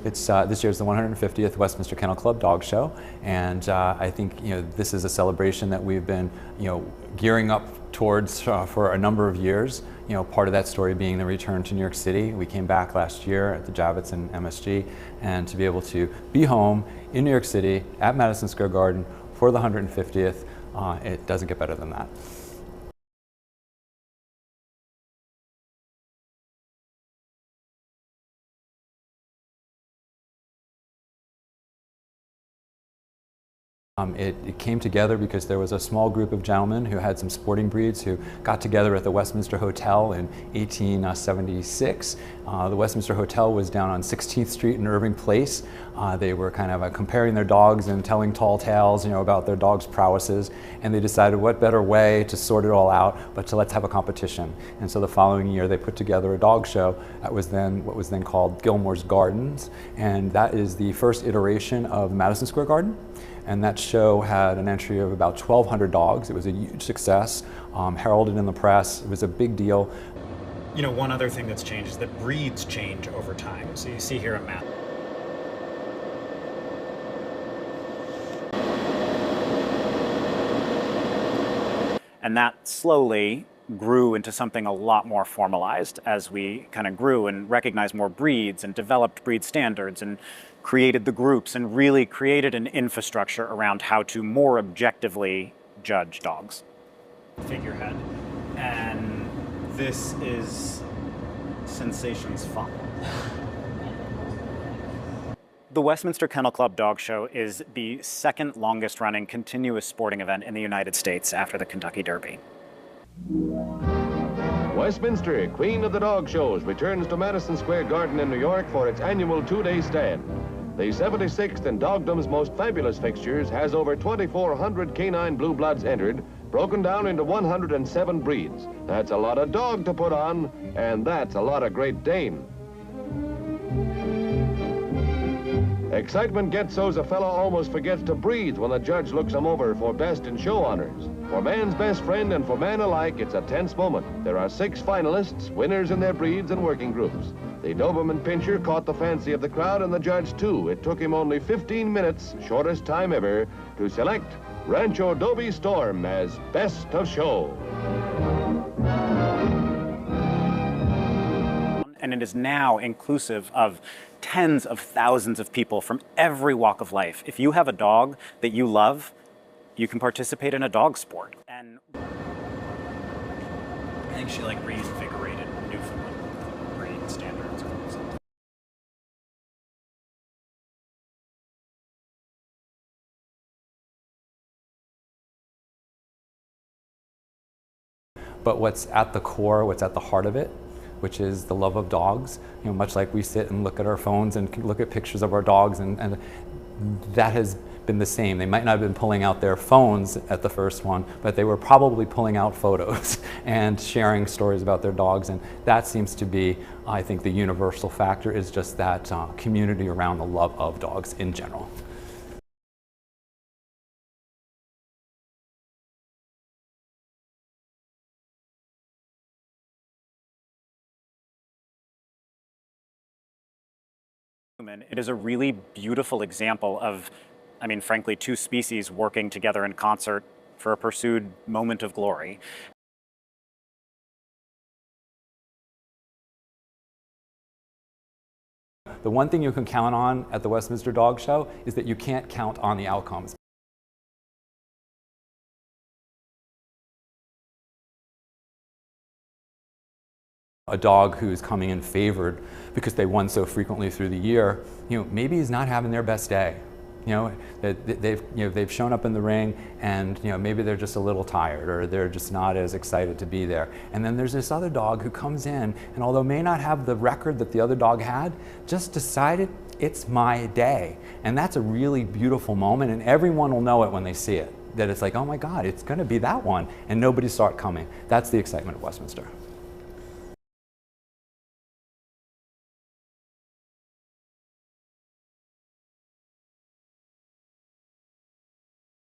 It's this year's the 150th Westminster Kennel Club Dog Show, and I think this is a celebration that we've been gearing up towards for a number of years. Part of that story being the return to New York City. We came back last year at the Javits and MSG, and to be able to be home in New York City at Madison Square Garden for the 150th, it doesn't get better than that. It came together because there was a small group of gentlemen who had some sporting breeds who got together at the Westminster Hotel in 1876. The Westminster Hotel was down on 16th Street in Irving Place. They were kind of comparing their dogs and telling tall tales, about their dogs' prowesses, and they decided what better way to sort it all out but to let's have a competition. And so the following year they put together a dog show that was then what was then called Gilmore's Gardens, and that is the first iteration of Madison Square Garden. And that show had an entry of about 1,200 dogs. It was a huge success, heralded in the press. It was a big deal. One other thing that's changed is that breeds change over time. So you see here a map. And that slowly grew into something a lot more formalized as we kind of grew and recognized more breeds and developed breed standards and created the groups and really created an infrastructure around how to more objectively judge dogs. Figurehead. And this is Sensations Fun. The Westminster Kennel Club Dog Show is the second longest running continuous sporting event in the United States after the Kentucky Derby. Westminster, Queen of the Dog Shows, returns to Madison Square Garden in New York for its annual two-day stand. The 76th in Dogdom's most fabulous fixtures has over 2,400 canine blue bloods entered, broken down into 107 breeds. That's a lot of dog to put on, and that's a lot of Great Dane. Excitement gets so's a fellow almost forgets to breathe when the judge looks him over for best in show honors. For man's best friend and for man alike, it's a tense moment. There are 6 finalists, winners in their breeds and working groups. The Doberman Pinscher caught the fancy of the crowd and the judge too. It took him only 15 minutes, shortest time ever, to select Rancho Dobie Storm as best of show. And it is now inclusive of tens of thousands of people from every walk of life. If you have a dog that you love, you can participate in a dog sport. And I think she reinvigorated Newfoundland breed standards. But what's at the core, what's at the heart of it, which is the love of dogs, much like we sit and look at our phones and look at pictures of our dogs, and that has been the same. They might not have been pulling out their phones at the first one, but they were probably pulling out photos and sharing stories about their dogs, and that seems to be, I think, the universal factor is just that community around the love of dogs in general. It is a really beautiful example of, frankly, 2 species working together in concert for a pursued moment of glory. The one thing you can count on at the Westminster Dog Show is that you can't count on the outcomes. A dog who's coming in favored because they won so frequently through the year, maybe he's not having their best day. They've shown up in the ring and maybe they're just a little tired or they're just not as excited to be there. And then there's this other dog who comes in and although may not have the record that the other dog had, just decided it's my day. And that's a really beautiful moment and everyone will know it when they see it. That it's like, oh my God, it's gonna be that one. And nobody saw it coming. That's the excitement of Westminster.